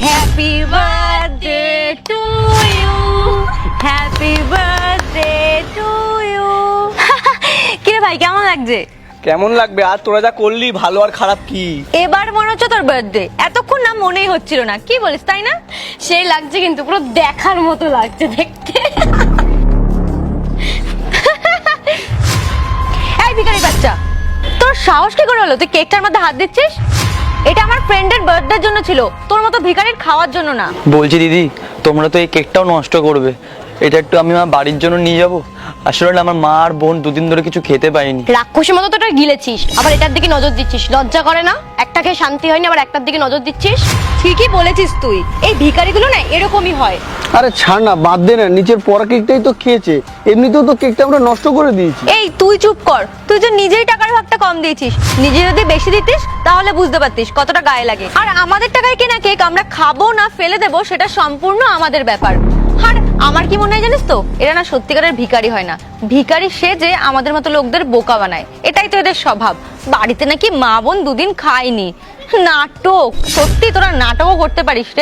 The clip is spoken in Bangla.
Happy birthday to you, happy birthday to you. কিরে ভাই কেমন লাগছে? কেমন লাগবে? আর তোরা যা করলি, ভালো আর খারাপ কি? এবার মনে হচ্ছে তোর বার্থডে, এতক্ষণ না মনেই হচ্ছিল না, কি বলিস তাই না? সেই লাগছে, কিন্তু পুরো দেখার মতো লাগছে দেখতে। এই ভিখারি বাচ্চা, তোর সাহস কি করে হলো তুই কেকটার মধ্যে হাত দিচ্ছিস? এটা আমার ফ্রেন্ডের বার্থডের জন্য ছিল, তোর মতো ভিখারির খাওয়ার জন্য না। বলছি দিদি, তোমরা তো এই কেকটাও নষ্ট করবে, এটা একটু আমি আমার বাড়ির জন্য নিয়ে যাব। আসলে না, আমার মা আর বোন দুদিন ধরে কিছু খেতে পায়নি। রাক্ষসের মতো তো এটা গিলেছিস, আবার এটার দিকে নজর দিচ্ছিস, লজ্জা করে না? একটা খেয়ে শান্তি হয়নি, আবার একটার দিকে নজর দিচ্ছিস। ঠিকই বলেছিস তুই, এই ভিখারিগুলো না এরকমই হয়। আরে ছাড় না, বাদ দে না, নিচের পড়া কেকটাই তো খেয়েছে, এমনিতেও তো কেকটা আমরা নষ্ট করে দিয়েছি। এই তুই চুপ কর, তুই যে নিজেই টাকার ভাগটা কম দিয়েছিস, নিজে যদি বেশি দিতিস তাহলে বুঝতে পারতিস কতটা গায়ে লাগে। আর আমাদের টাকায় কেনা কেক আমরা খাবো না ফেলে দেবো সেটা সম্পূর্ণ আমাদের ব্যাপার। আর আমার কি মনে হয় জানিস তো, এরা না সত্যিকারের ভিখারি হয় না, ভিখারি সেজে আমাদের মতো লোকদের বোকা বানায়, এটাই তো এদের স্বভাব। বাড়িতে নাকি মা বোন দুদিন খায়নি, নাটক। সত্যি তোরা নাটকও করতে পারিস রে।